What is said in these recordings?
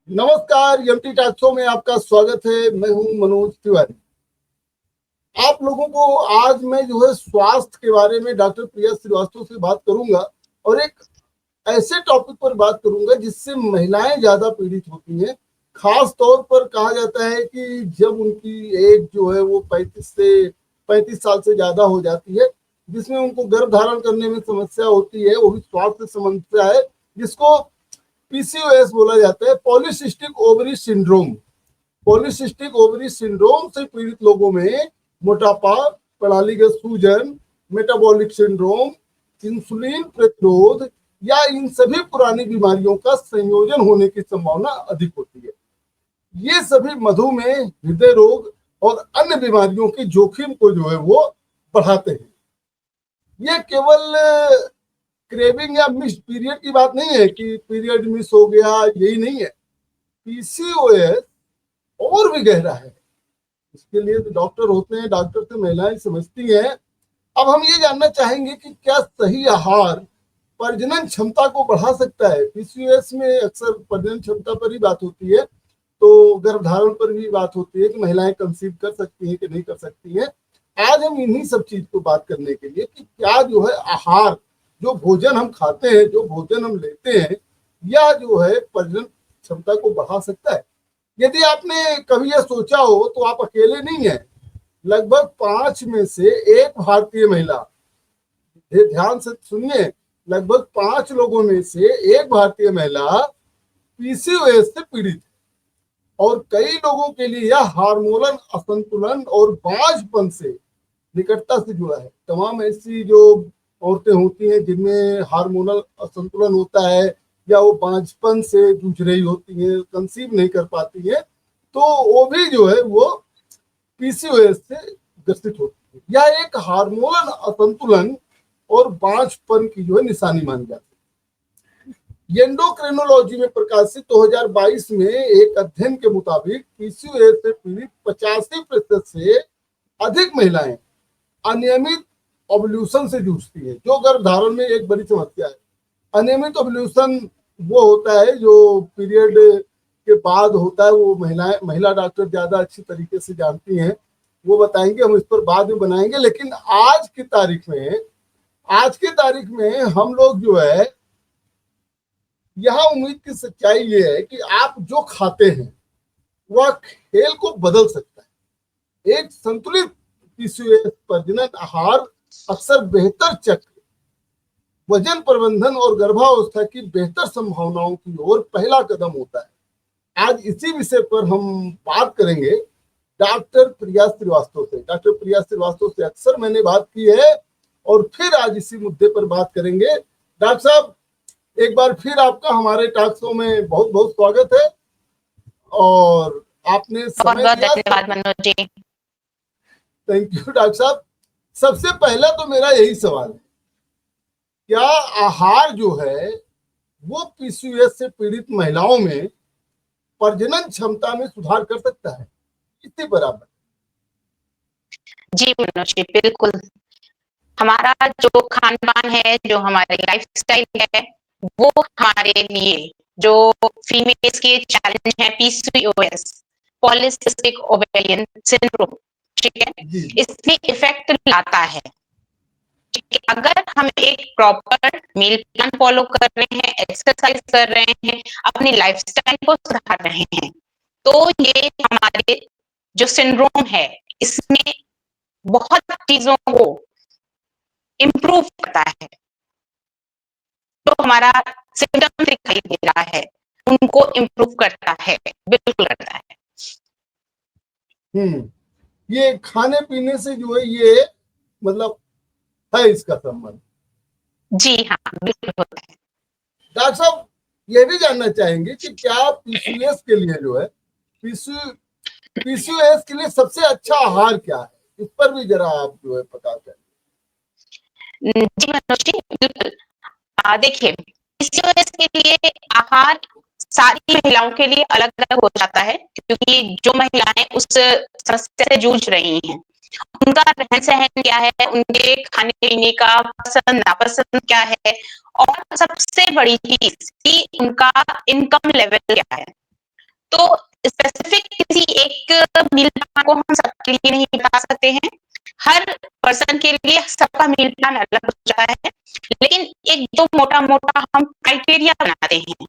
नमस्कार, MT talk show में आपका स्वागत है। मैं हूं मनोज तिवारी। आप लोगों को आज मैं जो है स्वास्थ्य के बारे में डॉक्टर प्रिया श्रीवास्तव से बात करूंगा और एक ऐसे टॉपिक पर बात करूंगा जिससे महिलाएं ज्यादा पीड़ित होती हैं। खास तौर पर कहा जाता है कि जब उनकी एज जो है वो 35 साल से ज्यादा हो जाती है, जिसमें उनको गर्भ धारण करने में समस्या होती है, वो भी स्वास्थ्य समस्या है जिसको पीसीओएस बोला जाता है, polycystic ovary syndrome. Polycystic ovary syndrome से पीड़ित लोगों में मोटापा, प्रणालीगत सूजन, मेटाबॉलिक सिंड्रोम, इंसुलिन प्रतिरोध या इन सभी पुरानी बीमारियों का संयोजन होने की संभावना अधिक होती है। ये सभी मधुमेह, हृदय रोग और अन्य बीमारियों के जोखिम को जो है वो बढ़ाते हैं। ये केवल क्रेविंग या मिस पीरियड की बात नहीं है कि पीरियड मिस हो गया, यही नहीं है। पीसीओएस और भी गहरा है। इसके लिए तो डॉक्टर होते हैं, डॉक्टर से महिलाएं समझती हैं। अब हम ये जानना चाहेंगे कि क्या सही आहार प्रजनन क्षमता को बढ़ा सकता है। पीसीओएस में अक्सर प्रजनन क्षमता पर ही बात होती है, तो गर्भधारण पर भी बात होती है कि महिलाएं कंसीव कर सकती हैं कि नहीं कर सकती हैं। आज हम इन्हीं सब चीज को बात करने के लिए कि क्या जो है आहार, जो भोजन हम खाते हैं, जो भोजन हम लेते हैं, या जो है प्रजनन क्षमता को बढ़ा सकता है। यदि आपने कभी यह सोचा हो तो आप अकेले नहीं हैं। लगभग 5 में से 1 भारतीय महिला, ध्यान से सुनिए, लगभग 5 लोगों में से 1 भारतीय महिला पीसीओएस से पीड़ित है। और कई लोगों के लिए यह हार्मोनल असंतुलन और बांझपन से निकटता से जुड़ा है। तमाम ऐसी जो औरतें होती हैं जिनमें हार्मोनल असंतुलन होता है या वो बांझपन से जूझ रही होती हैं, कंसीव नहीं कर पाती है, तो वो भी जो है वो पीसीओएस से ग्रसित होती है। यह एक हार्मोनल असंतुलन और बांझपन की जो है निशानी मानी जाती है। एंडोक्रिनोलॉजी में प्रकाशित 2022 में एक अध्ययन के मुताबिक पीसीओएस से पीड़ित 85% से अधिक महिलाएं अनियमित ओव्यूलेशन से जूझती है, जो गर्भधारण में एक बड़ी समस्या है। अनियमित ओव्यूलेशन वो होता है जो पीरियड के बाद होता है। वो महिला डॉक्टर ज्यादा अच्छी तरीके से जानती हैं, वो बताएंगे, हम इस पर बाद में बनाएंगे। लेकिन आज की तारीख में हम लोग जो है, यहाँ उम्मीद की सच्चाई ये है कि आप जो खाते हैं वह खेल को बदल सकता है। एक संतुलित पीसीओएस प्रजनन आहार अक्सर बेहतर चक्र, वजन प्रबंधन और गर्भावस्था की बेहतर संभावनाओं की ओर पहला कदम होता है। आज इसी विषय पर हम बात करेंगे डॉक्टर प्रिया श्रीवास्तव से। डॉक्टर प्रिया श्रीवास्तव से अक्सर मैंने बात की है और फिर आज इसी मुद्दे पर बात करेंगे। डॉक्टर साहब, एक बार फिर आपका हमारे टॉक शो में बहुत बहुत स्वागत है और आपने समय दिया। धन्यवाद Manoj ji. Thank you doctor साहब। सबसे पहला तो मेरा यही सवाल है, क्या आहार जो है वो पीसीओएस से पीड़ित महिलाओं में प्रजनन क्षमता में सुधार कर सकता है? इतनी बराबर। जी मनोज जी, बिल्कुल। हमारा जो खान पान है, जो हमारे लाइफस्टाइल है, वो हमारे लिए जो फीमेल्स के चैलेंज है, पीसीओएस, पॉलीसिस्टिक ओवेरियन सिंड्रोम, ठीक है, इसमें इफेक्ट लाता है। ठीक है, अगर हम एक प्रॉपर मील प्लान फॉलो कर रहे हैं, एक्सरसाइज कर रहे हैं, अपनी लाइफस्टाइल को सुधार रहे हैं, तो ये हमारे जो सिंड्रोम है इसमें बहुत चीजों को इम्प्रूव करता है। तो हमारा सिम्टम दिखाई दे रहा है उनको इम्प्रूव करता है, बिल्कुल करता है। ये खाने पीने से जो है ये मतलब है इसका संबंध? जी हाँ, बिल्कुल होता है। डॉक्टर साहब, ये भी जानना चाहेंगे कि क्या पीसीओएस के लिए जो है पीसीओएस के लिए सबसे अच्छा आहार क्या है? इस पर भी जरा आप जो है पता करें। जी मनोज जी, बिल्कुल। देखिए, पीसीओएस के लिए आहार सारी महिलाओं के लिए अलग अलग हो जाता है, क्योंकि जो महिलाएं उस समस्या से जूझ रही हैं, उनका रहन सहन क्या है, उनके खाने पीने का पसंद नापसंद क्या है, और सबसे बड़ी चीज कि उनका इनकम लेवल क्या है। तो स्पेसिफिक किसी एक मील प्लान को हम सबके लिए नहीं बता सकते हैं। हर पर्सन के लिए सबका मील प्लान अलग होता है, लेकिन एक जो मोटा-मोटा हम क्राइटेरिया बनाते हैं,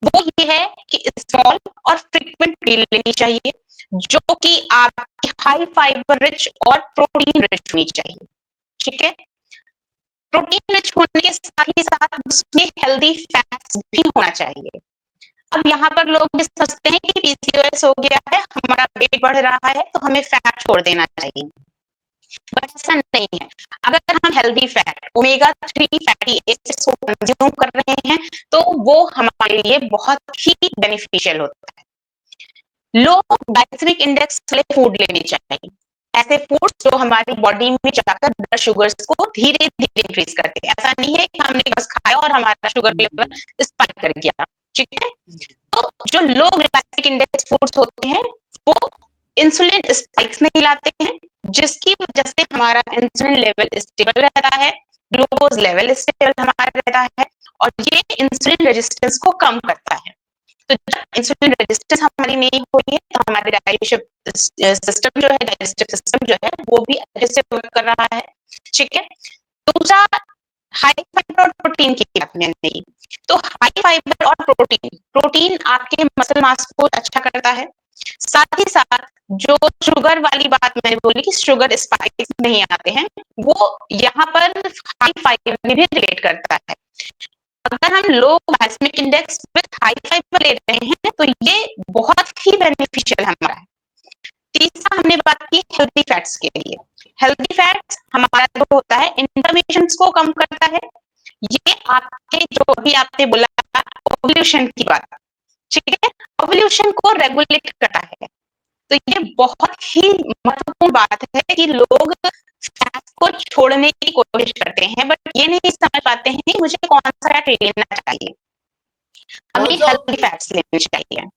वो ये है कि स्मॉल और फ्रीक्वेंट मील लेनी चाहिए, जो कि आपकी हाई फाइबर रिच और प्रोटीन रिच होनी चाहिए, ठीक है? प्रोटीन रिच होने के साथ ही साथ उसमें हेल्दी फैट्स भी होना चाहिए। अब यहाँ पर लोग भी समझते हैं कि पीसीओएस हो गया है, हमारा वेट बढ़ रहा है, तो हमें फैट छोड़ देना चाहिए। बट ऐसा नहीं है। अगर हम healthy fat, omega 3 fatty acids को कंज्यूम कर रहे हैं, तो वो हमारे लिए बहुत ही बेनिफिशियल होता है। लो ग्लाइसेमिक इंडेक्स वाले फूड लेने चाहिए। ऐसे फूड्स जो हमारी बॉडी में जाकर ब्लड शुगर्स को धीरे-धीरे इंक्रीज करते हैं। ऐसा नहीं है कि हमने बस खाया और हमारा शुगर लेवल स्पाइक कर गया, ठीक है? तो जो लो ग्लाइसेमिक इंडेक्स फूड्स होते हैं, वो इंसुलिन स्पाइक्स नहीं लाते हैं, जिसकी वजह से हमारा इंसुलिन लेवल स्टेबल रहता है, ग्लूकोज लेवल स्टेबल हमारा रहता है, और ये इंसुलिन रेजिस्टेंस को कम करता है। तो जब इंसुलिन रेजिस्टेंस हमारी नहीं हो रही है, तो हमारे डाइजेस्टिव सिस्टम जो है, डाइजेस्टिव सिस्टम जो है, वो भी अच्छे से वर्क कर रहा है, ठीक है? दूसरा, हाई फाइबर और प्रोटीन की बात मैंने नहीं, तो हाई फाइबर और प्रोटीन आपके मसल मास को अच्छा करता है। साथ ही साथ जो शुगर वाली बात मैंने बोली कि शुगर स्पाइक्स नहीं आते हैं, वो यहाँ पर हाई फाइबर में भी रिलेट करता है। अगर हम low glycaemic index with high fibre ले रहे हैं, तो ये बहुत ही बेनिफिशियल हमारा है। तीसरा हमने बात की हेल्दी फैट्स के लिए। हेल्दी फैट्स हमारा जो होता है, इन्फ्लेमेशंस को कम करता है। ये आपके जो भी आपने बोला ओव्यूलेशन की बात, ठीक है? ओव्यूलेशन को रेगुलेट करता है। तो ये बहुत ही महत्वपूर्ण बात है कि लोग फैट को छोड़ने की कोशिश करते हैं, बट ये नहीं समझ पाते हैं कि मुझे कौन सा फैट लेना चाहिए। हमें हेल्दी फैट्स लेने चाहिए।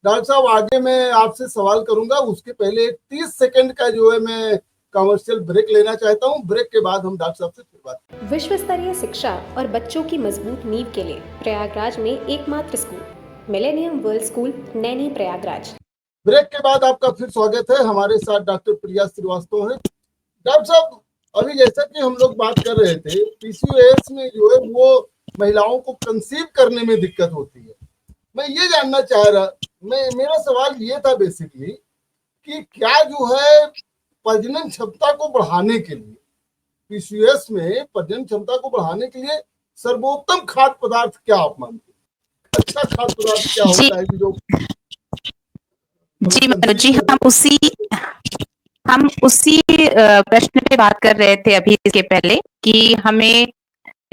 डॉक्टर साहब, आगे मैं आपसे सवाल करूंगा, उसके पहले 30 सेकंड का जो है मैं कमर्शियल ब्रेक लेना चाहता हूं। ब्रेक के बाद हम डॉक्टर साहब से फिर बात करेंगे। विश्व स्तरीय शिक्षा और बच्चों की मजबूत नींव के लिए प्रयागराज में एकमात्र school millennium world school Naini Prayagraj. Break के बाद आपका फिर स्वागत है। हमारे साथ डॉक्टर प्रिया श्रीवास्तव है। डॉक्टर साहब, अभी जैसा कि हम लोग बात कर रहे थे, पीसीओएस में जो है वो महिलाओं को कंसीव करने में दिक्कत होती है। मैं ये जानना चाह रहा, मेरा सवाल ये था बेसिकली कि क्या जो है प्रजनन क्षमता को बढ़ाने के लिए, पीसीओएस में प्रजनन क्षमता को बढ़ाने के लिए सर्वोत्तम खाद्य पदार्थ क्या आप मानते हैं? अच्छा खाद्य पदार्थ क्या होता है कि जो जी मनोज जी, हम उसी प्रश्न पे बात कर रहे थे अभी इसके पहले कि हमें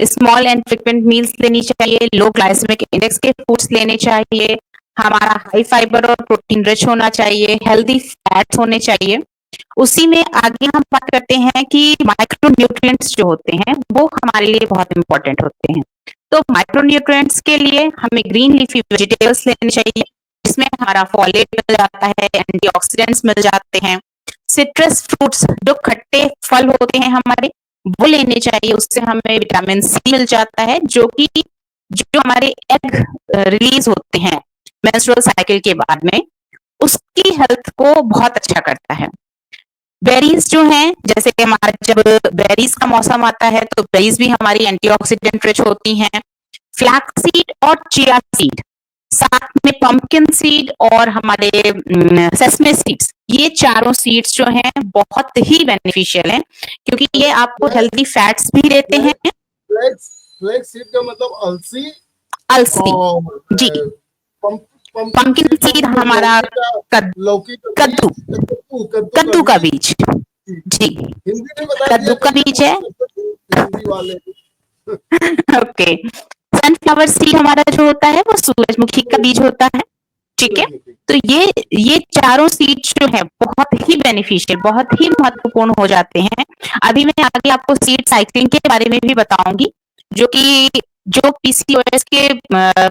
स्मॉल एंड फ्रिक्वेंट मील्स लेनी चाहिए, लो ग्लाइसेमिक इंडेक्स के फूड्स लेने चाहिए, हमारा हाई फाइबर और प्रोटीन रिच होना चाहिए, हेल्दी फैट्स होने चाहिए। उसी में आगे हम बात करते हैं कि माइक्रो न्यूट्रिएंट्स जो होते हैं वो हमारे लिए बहुत इंपॉर्टेंट होते हैं। तो माइक्रो न्यूट्रिएंट्स के लिए हमें ग्रीन लीफी वेजिटेबल्स लेने चाहिए, जिसमें हमारा फॉलेट मिल जाता है, एंटीऑक्सीडेंट्स मिल जाते हैं। सिट्रस फ्रूट्स जो खट्टे फल होते हैं हमारे, वो लेने चाहिए, उससे हमें विटामिन सी मिल जाता है, जो हमारे एग रिलीज होते हैं मेंस्ट्रुअल साइकिल के बाद में, उसकी हेल्थ को बहुत अच्छा करता है। बेरीज जो हैं, जैसे कि हमारा जब बेरीज का मौसम आता है तो बेरीज भी हमारी एंटीऑक्सीडेंट रिच होती हैं। फ्लैक्स सीड और चिया सीड, साथ में पंपकिन सीड और हमारे सेसमे सीड्स, ये चारों सीड्स जो हैं बहुत ही बेनिफिशियल हैं, क्योंकि ये आपको हेल्दी फैट्स भी देते हैं। फ्लैक्स सीड का मतलब अलसी जी, पंपकिन सीड हमारा कद्दू का बीज, जी, हिंदी में बता कद्दू का बीज है। हिंदी वाले ओके, सनफ्लावर सीड हमारा जो होता है वो सूरजमुखी का बीज होता है, ठीक है? तो ये चारों सीड्स जो है बहुत ही बेनिफिशियल, बहुत ही महत्वपूर्ण हो जाते हैं। अभी मैं आगे आपको सीड साइक्लिंग के बारे में भी बताऊंगी, जो पीसीओएस के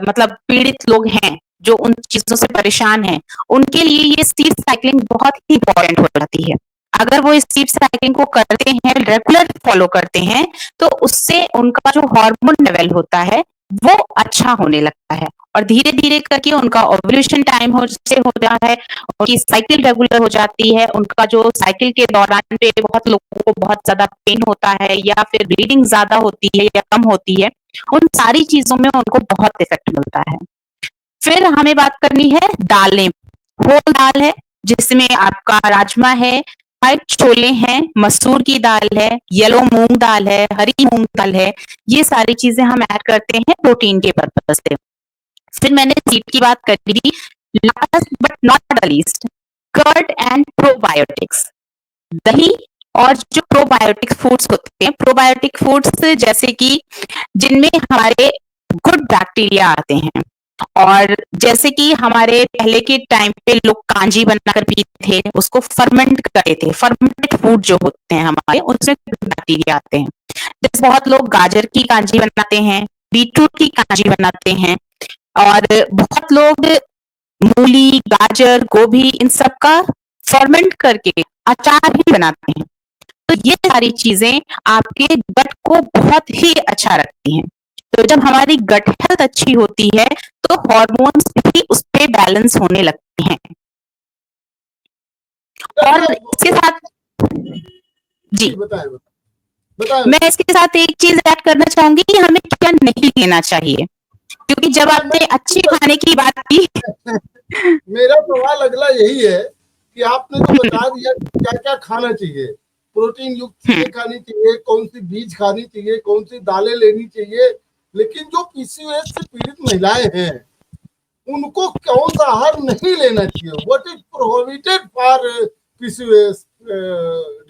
मतलब पीड़ित लोग हैं, जो उन चीजों से परेशान हैं, उनके लिए ये सीड साइक्लिंग बहुत ही इंपॉर्टेंट हो जाती है। अगर वो इस सीड साइक्लिंग को करते हैं, रेगुलर फॉलो करते हैं, तो उससे उनका जो हार्मोन लेवल होता है वो अच्छा होने लगता है, और धीरे धीरे करके उनका ओव्यूलेशन टाइम से होता है, उनकी साइकिल रेगुलर हो जाती है, उनका जो साइकिल के दौरान पे बहुत लोगों को बहुत ज्यादा पेन होता है या फिर ब्लीडिंग ज्यादा होती है या कम होती है, उन सारी चीजों में उनको बहुत इफेक्ट मिलता है। फिर हमें बात करनी है दालें। होल दाल है जिसमें आपका राजमा है, व्हाइट छोले हैं, मसूर की दाल है, येलो मूंग दाल है, हरी मूंग दाल है, ये सारी चीजें हम ऐड करते हैं प्रोटीन के पर्पज से। फिर मैंने सीड की बात करी थी, last but not the least, curd and probiotics. दही और जो प्रोबायोटिक फूड्स होते हैं, प्रोबायोटिक फूड्स जैसे कि जिनमें हमारे गुड बैक्टीरिया आते हैं, और जैसे कि हमारे पहले के टाइम पे लोग कांजी बनाकर पीते थे, उसको फर्मेंट करते थे, फर्मेंटेड फूड जो होते हैं हमारे, उसमें बैक्टीरिया आते हैं। जैसे बहुत लोग गाजर की कांजी बनाते हैं, बीटरूट की कांजी बनाते हैं, और बहुत लोग मूली, गाजर, गोभी, इन सब का फर्मेंट करके अचार भी बनाते हैं। तो ये सारी चीजें आपके गट को बहुत ही अच्छा रखती हैं। तो जब हमारी गट हेल्थ अच्छी होती है तो हॉर्मोन्स भी उस पे बैलेंस होने लगते हैं। और इसके साथ जी, बताएं बताएं। मैं इसके साथ एक चीज ऐड करना चाहूंगी कि हमें क्या नहीं लेना चाहिए, क्योंकि जब आपने अच्छे खाने की बात की मेरा सवाल अगला यही है कि आपने तो बता दिया क्या क्या खाना चाहिए, प्रोटीन युक्त चीजें खानी चाहिए, कौन सी बीज खानी चाहिए, कौन सी दालें लेनी चाहिए, लेकिन जो पीसीओएस से पीड़ित महिलाएं हैं उनको कौन सा आहार नहीं लेना चाहिए? What is prohibited for PCOS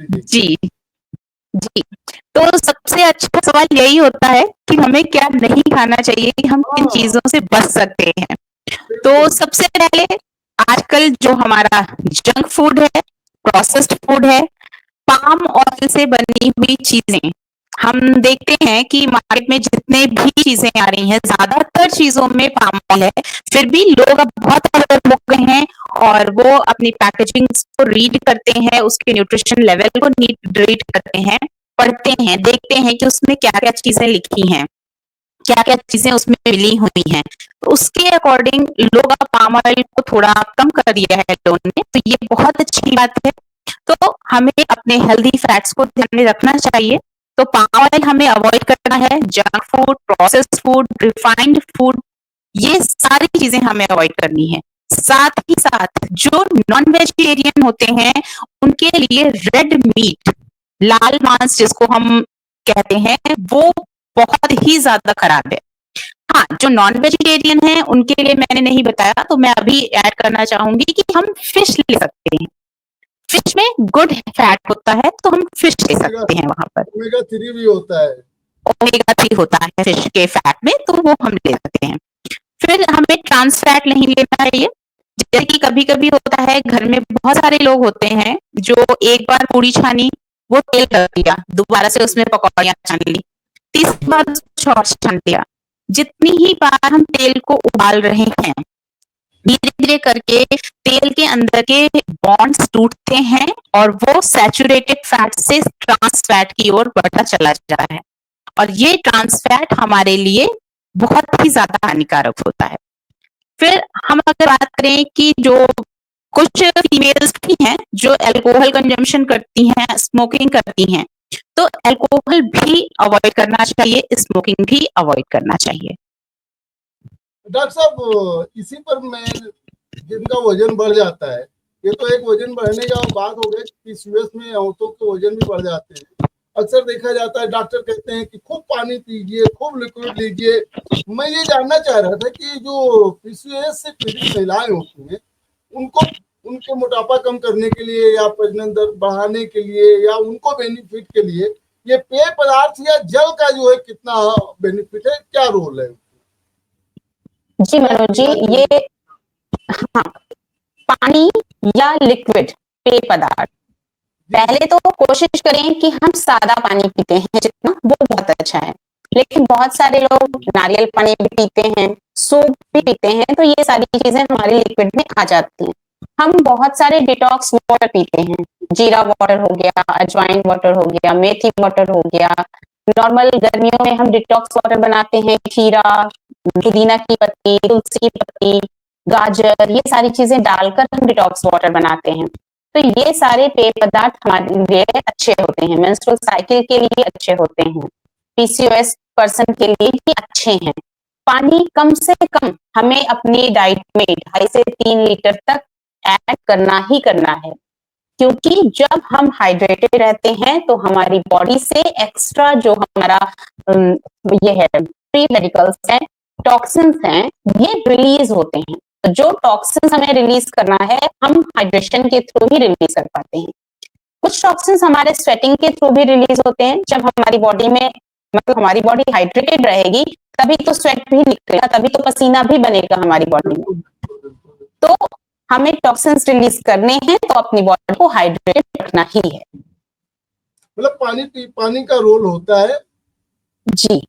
disease? जी जी, तो सबसे अच्छा सवाल यही होता है कि हमें क्या नहीं खाना चाहिए, कि हम किन चीजों से बच सकते हैं। तो सबसे पहले आजकल जो हमारा जंक फूड है, प्रोसेस्ड फूड है, पाम ऑयल से बनी हुई चीजें, हम देखते हैं कि मार्केट में जितने भी चीजें आ रही हैं, ज्यादातर चीजों में पाम ऑयल है। फिर भी लोग अब बहुत अलर्ट हो गए हैं और वो अपनी पैकेजिंग को रीड करते हैं, उसके न्यूट्रिशन लेवल को रीड करते हैं, पढ़ते हैं, देखते हैं कि उसमें क्या क्या चीजें लिखी हैं, क्या क्या चीजें उसमें मिली हुई हैं। तो उसके अकॉर्डिंग लोग अब पाम ऑयल को थोड़ा कम कर दिया है लोगों ने, तो ये बहुत अच्छी बात है। तो हमें अपने हेल्दी फैट्स को ध्यान में रखना चाहिए। तो पाम ऑयल हमें अवॉइड करना है, junk food, processed food, refined food, ये सारी चीजें हमें अवॉइड करनी है। साथ ही साथ जो नॉन वेजिटेरियन होते हैं उनके लिए रेड मीट, लाल मांस जिसको हम कहते हैं, वो बहुत ही ज्यादा खराब है। हाँ, जो नॉन वेजिटेरियन है उनके लिए मैंने नहीं बताया, तो मैं अभी ऐड करना चाहूंगी कि हम फिश ले सकते हैं। फिश में गुड फैट होता है, तो हम फिश ले सकते हैं वहां पर। ओमेगा 3 भी होता है। ओमेगा 3 होता है फिश के फैट में, तो वो हम ले सकते हैं। फिर हमें ट्रांस फैट नहीं लेना चाहिए। जैसे कि कभी कभी होता है, घर में बहुत सारे लोग होते हैं जो एक बार पूरी छानी, वो तेल कर दिया, दोबारा से उसमें पकौड़ियां छान ली, तीसरी बार कुछ और छान दिया। जितनी ही बार हम तेल को उबाल रहे हैं, धीरे धीरे करके तेल के अंदर के बॉन्ड्स टूटते हैं और वो सैचुरेटेड फैट से ट्रांस फैट की ओर बढ़ता चला जा रहा है, और ये ट्रांस फैट हमारे लिए बहुत ही ज्यादा हानिकारक होता है। फिर हम अगर बात करें कि जो कुछ फीमेल्स भी हैं जो अल्कोहल कंजम्पशन करती हैं, स्मोकिंग करती हैं, तो अल्कोहल भी अवॉइड करना चाहिए, स्मोकिंग भी अवॉइड करना चाहिए। डॉक्टर साहब, इसी पर मैं, जिनका वजन बढ़ जाता है, ये तो एक वजन बढ़ने का बात हो गई, पीसीओएस में औरतों के वजन भी बढ़ जाते हैं। अक्सर देखा जाता है, डॉक्टर कहते हैं कि खूब पानी पीजिए, खूब लिक्विड लीजिए। मैं ये जानना चाह रहा था कि जो पीसीओएस से पीड़ित महिलाएं होती हैं उनको उनके मोटापा कम करने के लिए या प्रजनन दर बढ़ाने के लिए या उनको बेनिफिट के लिए ये पेय पदार्थ या जल का जो है कितना बेनिफिट है, क्या रोल है? जी मनोज जी, ये हाँ, पानी या लिक्विड पेय पदार्थ, पहले तो कोशिश करें कि हम सादा पानी पीते हैं जितना, वो बहुत अच्छा है। लेकिन बहुत सारे लोग नारियल पानी भी पीते हैं, सूप भी पीते हैं, तो ये सारी चीजें हमारे लिक्विड में आ जाती हैं। हम बहुत सारे डिटॉक्स वाटर पीते हैं, जीरा वाटर हो गया, अजवाइन वाटर हो गया, मेथी वाटर हो गया। नॉर्मल गर्मियों में हम डिटॉक्स वाटर बनाते हैं, खीरा, पुदीना की पत्ती, तुलसी की पत्ती, गाजर, ये सारी चीजें डालकर हम डिटॉक्स वाटर बनाते हैं। तो ये सारे पेय पदार्थ हमारे लिए अच्छे होते हैं, मेंस्ट्रुअल साइकिल के लिए अच्छे होते हैं, पीसीओएस पर्सन के लिए भी अच्छे हैं। पानी कम से कम हमें अपनी डाइट में 2.5 से 3 लीटर तक ऐड करना ही करना है, क्योंकि जब हम हाइड्रेटेड रहते हैं तो हमारी बॉडी से एक्स्ट्रा जो हमारा ये है फ्री रेडिकल्स हैं, टॉक्सिन्स हैं, ये रिलीज होते हैं। तो जो टॉक्सिन्स हमें रिलीज करना है हम हाइड्रेशन के थ्रू ही रिलीज कर पाते हैं। कुछ टॉक्सिन्स हमारे स्वेटिंग के थ्रू भी रिलीज होते हैं। जब हमारी बॉडी में मतलब हमारी बॉडी हाइड्रेटेड रहेगी तभी तो स्वेट भी निकलेगा, तभी तो पसीना भी बनेगा हमारी बॉडी में। तो हमें टॉक्सिन्स रिलीज करने हैं तो अपनी बॉडी को हाइड्रेटेड रखना ही है। मतलब पानी का रोल होता है जी,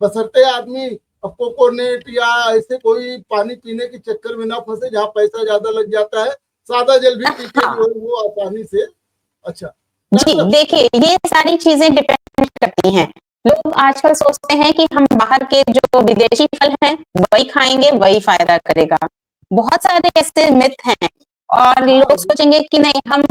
बशर्ते आदमी कोकोनेट या ऐसे कोई पानी पीने के चक्कर में ना फंसे जहाँ पैसा ज्यादा लग जाता है, सादा जल भी पी के जो है वो आसानी से। अच्छा जी, देखिए ये सारी चीजें डिपेंड करती हैं। लोग आजकल सोचते हैं कि हम बाहर के जो विदेशी फल हैं वही खाएंगे, वही फायदा करेगा। बहुत सारे ऐसे मिथ हैं और लोग सोचेंगे कि नहीं हम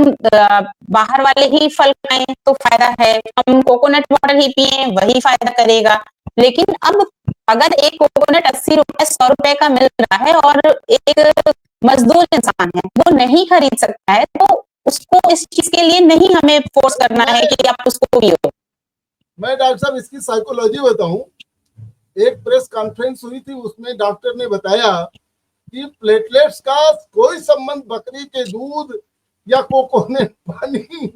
बाहर वाले ही फल खाएं तो फायदा है, हम कोकोनट वाटर ही पिए वही फायदा करेगा। लेकिन अब अगर एक कोकोनट 80 रुपए 100 रुपए का मिल रहा है और एक मजदूर इंसान है वो नहीं खरीद सकता है, तो उसको इस चीज के लिए नहीं हमें फोर्स करना है कि आप उसको पियो। मैं डॉक्टर साहब इसकी साइकोलॉजी बताऊं। एक प्रेस कॉन्फ्रेंस हुई थी, उसमें डॉक्टर ने बताया कि प्लेटलेट्स का कोई संबंध बकरी के दूध या कोकोनट पानी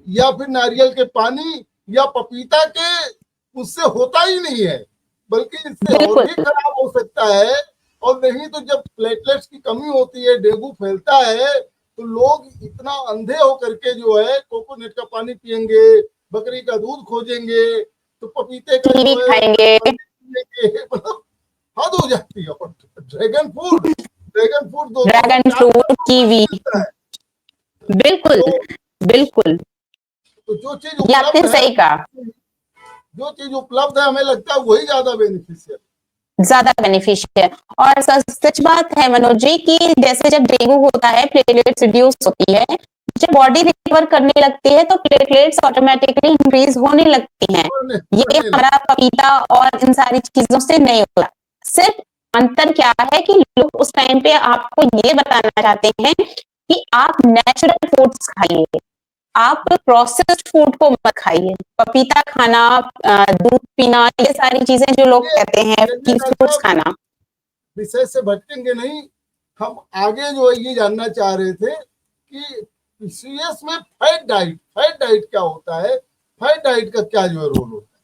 या फिर नारियल के पानी या पपीता के उससे होता ही नहीं है, बल्कि इससे और भी खराब हो सकता है। और नहीं तो जब प्लेटलेट्स की कमी होती है, डेंगू फैलता है, तो लोग इतना अंधे होकर के जो है कोकोनट का पानी पियेंगे, बकरी का दूध खोजेंगे, तो पपीते का जो है खाएंगे, मतलब हद हो जाती है। और dragon fruit dragon fruit, kiwi, बिल्कुल बिल्कुल, तो जो चीज ये आपने सही कहा, जो चीज उपलब्ध है हमें लगता है वही ज्यादा बेनिफिशियल, ज्यादा बेनिफिशियल है। और सच बात है मनोज जी की जैसे जब डेंगू होता है प्लेटलेट्स रिड्यूस होती है, जब बॉडी रिकवर करने लगती है तो प्लेटलेट्स ऑटोमेटिकली इंक्रीज होने लगती हैं। ये हमारा पपीता और इन सारी चीजों से नहीं होता। सिर्फ अंतर क्या है कि लोग उस टाइम पे आपको ये बताना चाहते हैं कि आप नेचुरल फूड्स खाइए, आप प्रोसेस्ड फूड को मत खाइए। पपीता खाना, दूध पीना, ये सारी चीजें जो लोग कहते हैं कि फ्रूट्स खाना। विषय से भटकेंगे नहीं, हम आगे जो है ये जानना चाह रहे थे कि पीसीओएस में फैट डाइट क्या होता है, फैट डाइट का क्या जो है रोल होता है?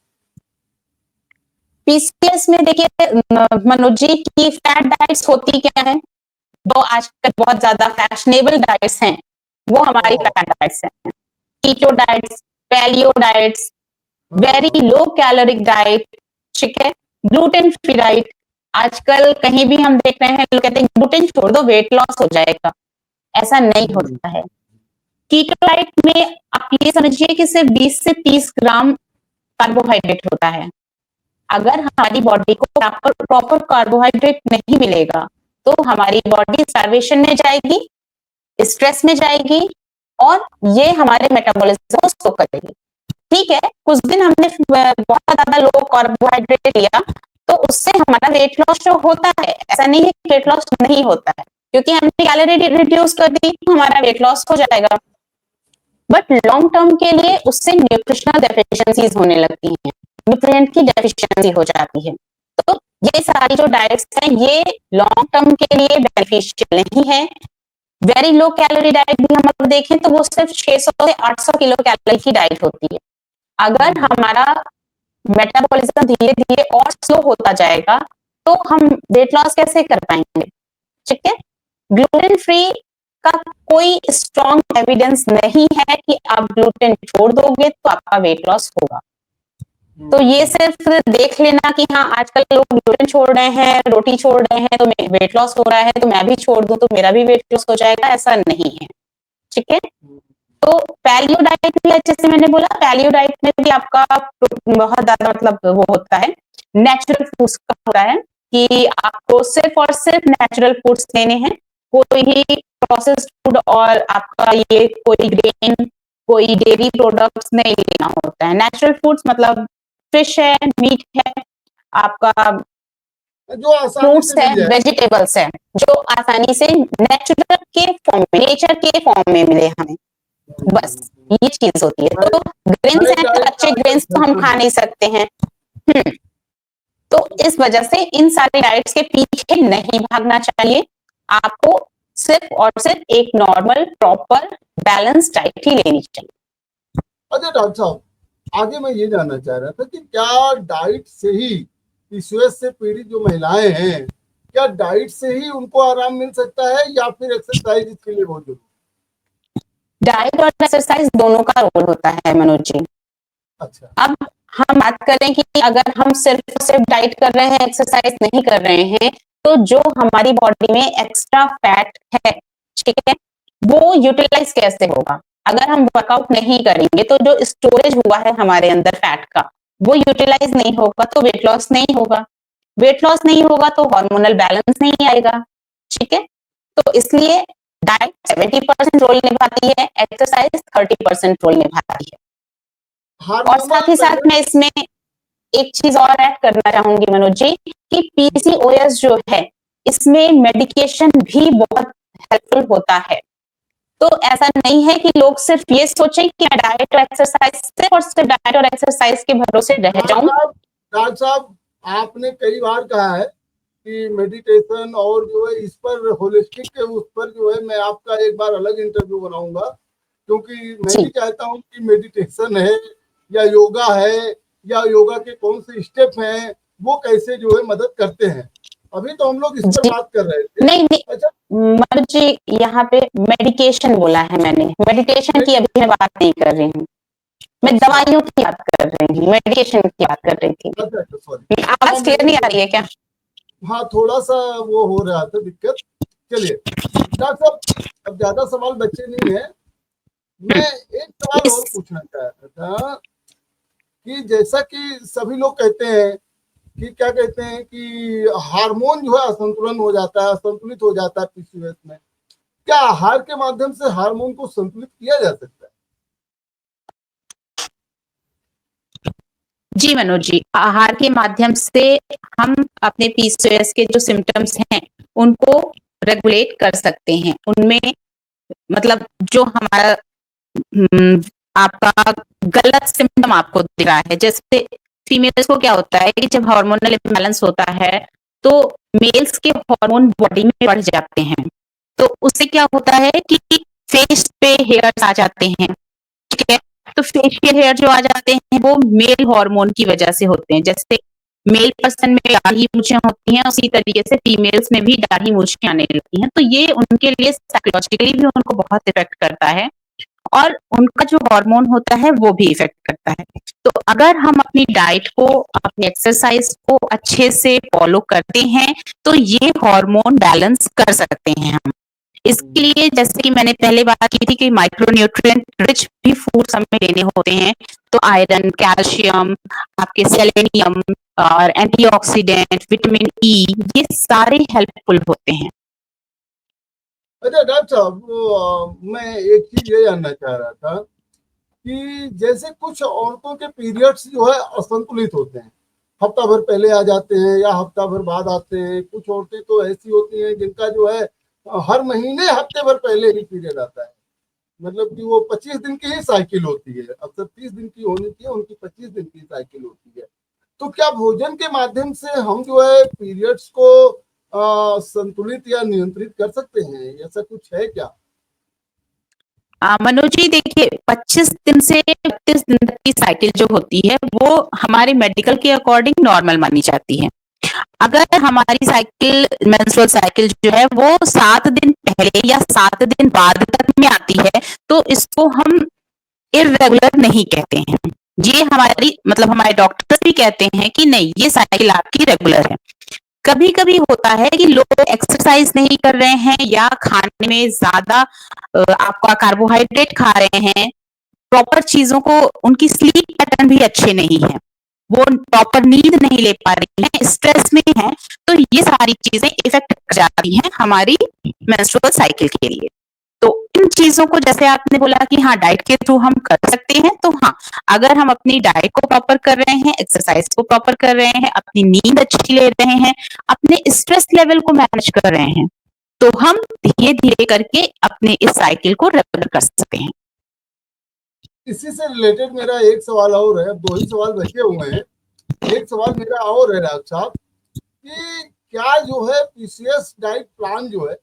पीसीएस में देखिए मनोज जी की फैट डाइट्स होती क्या है, दो आजकल बहुत ज्यादा फैशनेबल डाइट्स हैं, वो हमारी फैट डाइट्स हैं। Keto diets, paleo diets, very low caloric diet, ठीक है, ग्लूटेन फ्री डाइट। आजकल कहीं भी हम देख रहे हैं लोग कहते हैं ग्लूटेन छोड़ दो वेट लॉस हो जाएगा, ऐसा नहीं होता है। कीटो डाइट में आप ये समझिए कि सिर्फ 20 से 30 ग्राम कार्बोहाइड्रेट होता है। अगर हमारी बॉडी को प्रॉपर कार्बोहाइड्रेट नहीं मिलेगा तो हमारी बॉडी स्टार्वेशन में जाएगी, स्ट्रेस में जाएगी और ये हमारे मेटाबॉलिज्म को स्लो करेगी। ठीक है, कुछ दिन हमने बहुत ज्यादा लो कार्बोहाइड्रेट लिया तो उससे हमारा वेट लॉस जो होता है, ऐसा नहीं है कि वेट लॉस नहीं होता है, क्योंकि हमने कैलोरी रिड्यूस कर दी तो हमारा वेट लॉस हो जाएगा। बट लॉन्ग टर्म के लिए उससे न्यूट्रिशनल डेफिशिएंसीज होने लगती हैं, न्यूट्रिएंट की डेफिशिएंसी हो जाती है। तो ये सारी जो डाइट्स हैं ये लॉन्ग टर्म के लिए बेनिफिशियल नहीं है। वेरी लो कैलोरी डाइट भी हम अगर देखें तो वो सिर्फ 600 से 800 किलो कैलोरी की डाइट होती है। अगर हमारा मेटाबॉलिज्म धीरे धीरे और स्लो होता जाएगा तो हम वेट लॉस कैसे कर पाएंगे? ठीक है, ग्लूटेन फ्री का कोई स्ट्रॉन्ग एविडेंस नहीं है कि आप ग्लूटेन छोड़ दोगे तो आपका वेट लॉस होगा। तो ये सिर्फ देख लेना कि हाँ आजकल लोग ग्लूटेन छोड़ रहे हैं, रोटी छोड़ रहे हैं तो वेट लॉस हो रहा है तो मैं भी छोड़ दूं तो मेरा भी वेट लॉस हो जाएगा, ऐसा नहीं है। ठीक है, तो पैलियो डाइट भी है, जैसे मैंने बोला पैलियो डाइट में भी आपका बहुत ज्यादा मतलब वो होता है, नेचुरल फूड्स का होता है कि आपको सिर्फ और सिर्फ नेचुरल फूड्स लेने हैं, कोई ही प्रोसेस्ड फूड और आपका ये कोई ग्रेन कोई डेयरी प्रोडक्ट्स नहीं लेना होता है। नेचुरल फूड्स मतलब फिश है, मीट है, आपका जो आसानी फ्रूट्स से है, मिल जाए। वेजिटेबल्स है, जो आसानी से नेचुरल के फॉर्म में, नेचर के फॉर्म में मिले हमें, बस ये चीज होती है। तो ग्रेन्स हर हैं, डाइट कच्चे का ग्रेन्स तो हम खा नहीं सकते हैं। तो इस वजह से इन सारी डाइट्स के पीछे नहीं भागना चाहिए, आपको सिर्फ और सिर्फ एक नॉर्मल प्रॉपर बैलेंस डाइट ही लेनी चाहिए। अच्छा डॉक्टर साहब, आगे मैं ये जानना चाह रहा था कि क्या डाइट से ही पीसीओएस से पीड़ित जो महिलाएं हैं, क्या डाइट से ही उनको आराम मिल सकता है या फिर एक्सरसाइज इसके लिए बहुत जरूरी? डाइट और एक्सरसाइज दोनों का रोल होता है मनोज जी। अच्छा। अब हम बात करें कि अगर हम सिर्फ सिर्फ डाइट कर रहे हैं, एक्सरसाइज नहीं कर रहे हैं, तो जो हमारी बॉडी में एक्स्ट्रा फैट है, ठीक है, वो यूटिलाइज कैसे होगा? अगर हम वर्कआउट नहीं करेंगे तो जो स्टोरेज हुआ है हमारे अंदर फैट का, वो यूटिलाइज नहीं होगा तो वेट लॉस नहीं होगा, वेट लॉस नहीं होगा तो हार्मोनल बैलेंस नहीं आएगा, ठीक है। तो इसलिए डाइट 70% रोल निभाती है, एक्सरसाइज 30% रोल निभाती है। और साथ ही साथ मैं इसमें एक चीज और ऐड करना चाहूंगी मनोज जी कि पीसीओएस जो है इसमें मेडिकेशन भी बहुत हेल्पफुल होता है। तो ऐसा नहीं है कि लोग सिर्फ ये सोचें कि मैं डाइट और एक्सरसाइज सिर्फ और सिर्फ डाइट और एक्सरसाइज के भरोसे रह जाऊं। डॉक्टर साहब, आपने कई बार कहा है कि मेडिटेशन और जो है इस पर होलिस्टिक के उस पर जो है मैं आपका एक बार अलग इंटरव्यू बनाऊंगा, क्योंकि मैं भी चाहता हूं कि मेडिटेशन है या योगा है या योगा के कौन से स्टेप हैं वो कैसे जो है मदद करते हैं। अभी तो हम लोग इस पर बात कर रहे थे। नहीं अच्छा मनोज जी, यहाँ पे मेडिकेशन बोला है मैंने, मेडिटेशन की अभी मैं बात नहीं कर रही हूँ, मैं दवाइयों की बात कर रही हूँ, मेडिकेशन की बात कर रही थी। अच्छा सॉरी, आवाज क्लियर नहीं आ रही है क्या? हाँ थोड़ा सा वो हो रहा था दिक्कत। चलिए डॉक्टर साहब, अब ज्यादा सवाल बच्चे नहीं है, मैं एक सवाल और पूछना चाह रहा था कि जैसा कि सभी लोग कहते हैं कि क्या कहते हैं कि हार्मोन जो है असंतुलन हो जाता है, असंतुलित हो जाता है पीसीओएस में, क्या आहार के माध्यम से हार्मोन को संतुलित किया जा सकता है? जी मनोज जी, आहार के माध्यम से हम अपने पीसीओएस के जो सिम्टम्स हैं उनको रेगुलेट कर सकते हैं। उनमें मतलब जो हमारा आपका गलत सिम्टम आपको दिख रहा है, जैसे फीमेल्स को क्या होता है कि जब हार्मोनल इम्बैलेंस होता है तो मेल्स के हार्मोन बॉडी में बढ़ जाते हैं, तो उससे क्या होता है कि फेस पे हेयर्स आ जाते हैं, ठीक है। तो फेशियल हेयर जो आ जाते हैं वो मेल हार्मोन की वजह से होते हैं। जैसे मेल पर्सन में दाढ़ी मूछें होती हैं, उसी तरीके से फीमेल्स में भी दाढ़ी मूछें आने लगती हैं। तो ये उनके लिए साइकोलॉजिकली भी उनको बहुत इफेक्ट करता है और उनका जो हार्मोन होता है वो भी इफेक्ट करता है। तो अगर हम अपनी डाइट को, अपनी एक्सरसाइज को अच्छे से फॉलो करते हैं तो ये हार्मोन बैलेंस कर सकते हैं हम। इसके लिए जैसे कि मैंने पहले बात की थी कि माइक्रोन्यूट्रिएंट रिच भी फूड्स हमें लेने होते हैं, तो आयरन, कैल्शियम, आपके सेलेनियम और एंटीऑक्सीडेंट, विटामिन ई, ये सारे हेल्पफुल होते हैं। अच्छा डॉक्टर साहब, मैं एक चीज ये जानना चाह रहा था कि जैसे कुछ औरतों के पीरियड्स जो है असंतुलित होते हैं, हफ्ता भर पहले आ जाते हैं या हफ्ता भर बाद आते हैं। कुछ औरतें तो ऐसी होती हैं जिनका जो है हर महीने हफ्ते भर पहले ही पीरियड आता है, मतलब कि वो 25 दिन की ही साइकिल होती है, अक्सर 30 दिन की होनी चाहिए, उनकी 25 दिन की साइकिल होती है। तो क्या भोजन के माध्यम से हम जो है पीरियड्स को संतुलित या नियंत्रित कर सकते हैं, ऐसा कुछ है क्या? मनोज जी देखिए, 25 दिन से 31 दिन तक की साइकिल जो होती है वो हमारे मेडिकल के अकॉर्डिंग नॉर्मल मानी जाती है। अगर हमारी साइकिल, मेंस्ट्रुअल साइकिल जो है वो 7 दिन पहले या 7 दिन बाद तक में आती है तो इसको हम इर्रेगुलर नहीं कहते हैं। ये हमारी मतलब हमारे डॉक्टर्स भी कहते हैं कि नहीं, ये साइकिल आपकी रेगुलर है। कभी कभी होता है कि लोग एक्सरसाइज नहीं कर रहे हैं या खाने में ज्यादा आपका कार्बोहाइड्रेट खा रहे हैं, प्रॉपर चीजों को, उनकी स्लीप पैटर्न भी अच्छे नहीं है, वो प्रॉपर नींद नहीं ले पा रही हैं, स्ट्रेस में है, तो ये सारी चीजें इफेक्ट कर जाती हैं हमारी मेंस्ट्रुअल साइकिल के लिए। तो इन चीजों को, जैसे आपने बोला कि हाँ डाइट के थ्रू हम कर सकते हैं, तो हाँ, अगर हम अपनी डाइट को प्रॉपर कर रहे हैं, एक्सरसाइज को प्रॉपर कर रहे हैं, अपनी नींद अच्छी ले रहे हैं, अपने स्ट्रेस लेवल को मैनेज कर रहे हैं, तो हम धीरे धीरे करके अपने इस साइकिल को रेगुलर कर सकते हैं। इसी से रिलेटेड मेरा एक सवाल और है, अब 2 ही सवाल बचे हुए हैं। एक सवाल मेरा और है डॉक्टर साहब कि क्या जो है पीसीएस डाइट प्लान जो है,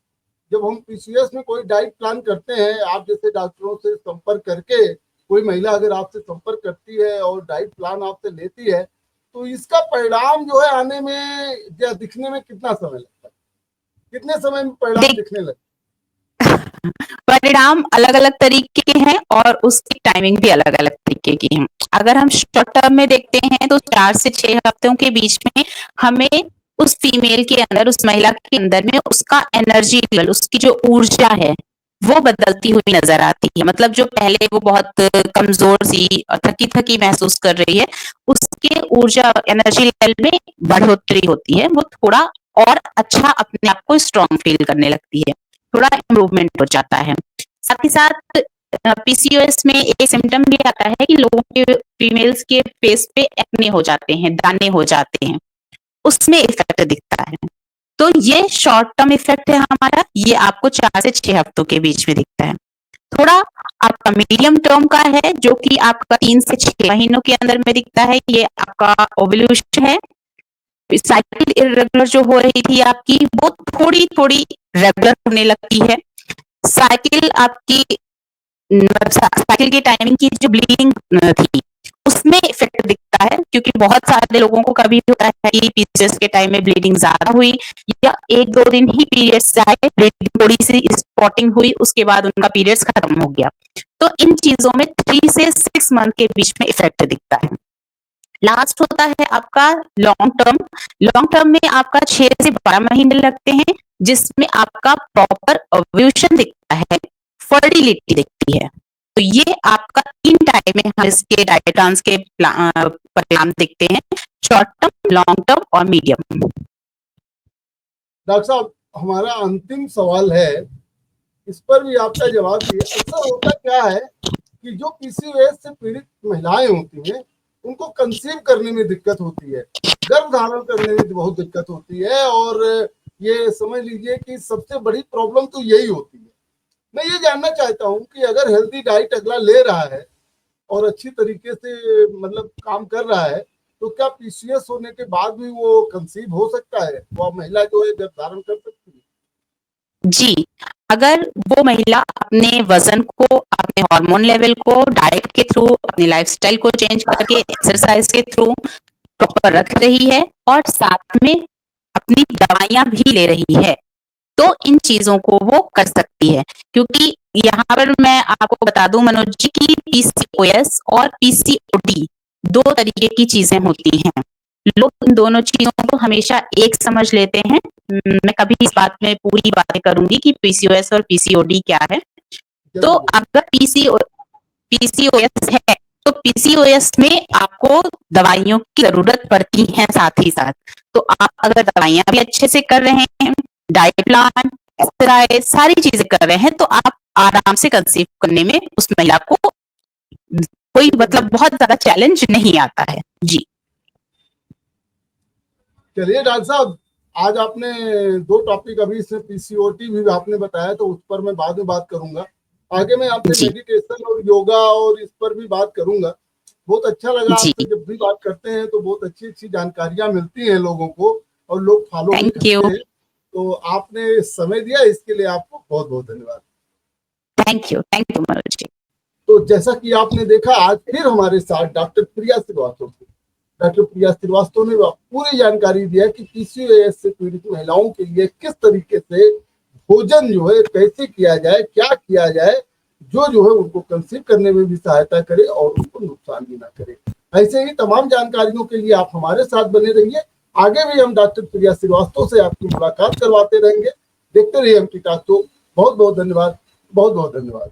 जब हम पीसीएस में कोई डाइट प्लान करते हैं, आप जैसे डॉक्टरों से संपर्क करके, कोई महिला अगर आपसे संपर्क करती है और डाइट प्लान आपसे लेती है, तो इसका परिणाम जो है आने में या दिखने में कितना समय लगता है, कितने समय में परिणाम दिखने लगता है? परिणाम अलग अलग तरीके के हैं और उसकी टाइमिंग भी अलग अलग तरीके की है। अगर हम शॉर्ट टर्म में देखते हैं तो 4 से 6 हफ्तों के बीच में हमें उस फीमेल के अंदर, उस महिला के अंदर में उसका एनर्जी लेवल, उसकी जो ऊर्जा है वो बदलती हुई नजर आती है। मतलब जो पहले वो बहुत कमजोर सी और थकी थकी महसूस कर रही है, उसके ऊर्जा एनर्जी लेवल में बढ़ोतरी होती है, वो थोड़ा और अच्छा अपने आप को स्ट्रांग फील करने लगती है, थोड़ा इम्प्रूवमेंट हो जाता है। साथ ही साथ पीसीओएस में एक सिम्टम भी आता है कि लोगों के, फीमेल्स के फेस पे एक्ने हो जाते हैं, दाने हो जाते हैं, उसमें इफेक्ट दिखता है। तो ये शॉर्ट टर्म इफेक्ट है हमारा, ये आपको 4 से 6 हफ्तों के बीच में दिखता है। थोड़ा आपका मीडियम टर्म का है जो कि आपका 3 से 6 महीनों के अंदर में दिखता है, ये आपका ओव्यूलेशन है। साइकिल इरेगुलर जो हो रही थी आपकी, वो थोड़ी थोड़ी रेगुलर होने लगती है। साइकिल आपकी, साइकिल की टाइमिंग की जो ब्लीडिंग थी उसमें इफेक्ट दिखता है, क्योंकि बहुत सारे लोगों को कभी होता है कि पीरियड्स के टाइम में ब्लीडिंग ज्यादा हुई या 1-2 दिन ही पीरियड्स आए, ब्लीडिंग थोड़ी सी स्पॉटिंग हुई, उसके बाद उनका पीरियड्स खत्म हो गया। तो इन चीजों में 3 से 6 मंथ के बीच में इफेक्ट दिखता है। लास्ट होता है आपका लॉन्ग टर्म। लॉन्ग टर्म में आपका 6 से 12 महीने लगते हैं, जिसमें आपका प्रॉपर ओव्यूलेशन दिखता है, फर्टिलिटी दिखती है। तो ये आपका 3 टाइम में हम इसके डाइट प्लान्स के परिणाम दिखते हैं, शॉर्ट टर्म, लॉन्ग टर्म और मीडियम। डॉक्टर साहब, हमारा अंतिम सवाल है, इस पर भी आपका जवाब दिए। अक्सर होता क्या है कि जो पीसीओएस से पीड़ित महिलाएं होती हैं, उनको कंसीव करने में दिक्कत होती है, गर्भ धारण करने में बहुत दिक्कत होती है, और ये समझ लीजिए कि सबसे बड़ी प्रॉब्लम तो यही होती है। मैं ये जानना चाहता हूँ कि अगर हेल्दी डाइट अगला ले रहा है और अच्छी तरीके से मतलब काम कर रहा है, तो क्या पीसीओएस होने के बाद भी वो कंसीव हो सकता है, वो महिला जो है गर्भ धारण कर सकती है? जी, अगर वो महिला अपने वजन को, अपने हार्मोन लेवल को डाइट के थ्रू, अपनी लाइफस्टाइल को चेंज करके, एक्सरसाइज के थ्रू प्रॉपर रख रही है और साथ में अपनी दवाइयां भी ले रही है, तो इन चीजों को वो कर सकती है। क्योंकि यहाँ पर मैं आपको बता दूं मनोज जी की पीसीओएस और पीसीओडी 2 तरीके की चीजें होती हैं। लोग इन दोनों चीजों को हमेशा एक समझ लेते हैं। मैं कभी इस बात में पूरी बातें करूंगी कि पीसीओएस और पीसीओडी क्या है। तो अगर पीसीओएस है तो पीसीओएस में आपको दवाइयों की जरूरत पड़ती है, साथ ही साथ तो आप अगर दवाइयां भी अच्छे से कर रहे हैं, डाइट प्लान, एक्सरसाइज, सारी चीजें कर रहे हैं, तो आप आराम से कंसीव करने में उस महिला को कोई मतलब बहुत ज्यादा चैलेंज नहीं आता है। जी चलिए डॉक्टर साहब, आज आपने 2 टॉपिक अभी से पीसीओटी भी आपने बताया, तो उस पर मैं बाद में बात करूंगा। आगे मैं आपसे मेडिटेशन और योगा और इस पर भी बात करूंगा। बहुत अच्छा लगा, आपसे जब भी बात करते हैं तो बहुत अच्छी अच्छी जानकारियां मिलती हैं लोगों को और लोग फॉलो भी करते हैं। तो आपने समय दिया, इसके लिए आपको बहुत बहुत धन्यवाद। Thank you Manoj ji. तो जैसा कि आपने देखा, आज फिर हमारे साथ डॉक्टर प्रिया श्रीवास्तव थी। डॉक्टर प्रिया श्रीवास्तव ने पूरी जानकारी दिया कि पीसीओएस से पीड़ित महिलाओं के लिए किस तरीके से भोजन जो है कैसे किया जाए, क्या किया जाए, जो है उनको कंसीव करने में भी सहायता करे और उनको नुकसान भी ना करे। ऐसे ही तमाम जानकारियों के लिए आप हमारे साथ बने रहिए। आगे भी हम डॉक्टर प्रिया श्रीवास्तव से आपकी मुलाकात करवाते रहेंगे। देखते रहिए एमटी टॉक शो। बहुत बहुत धन्यवाद, बहुत बहुत धन्यवाद।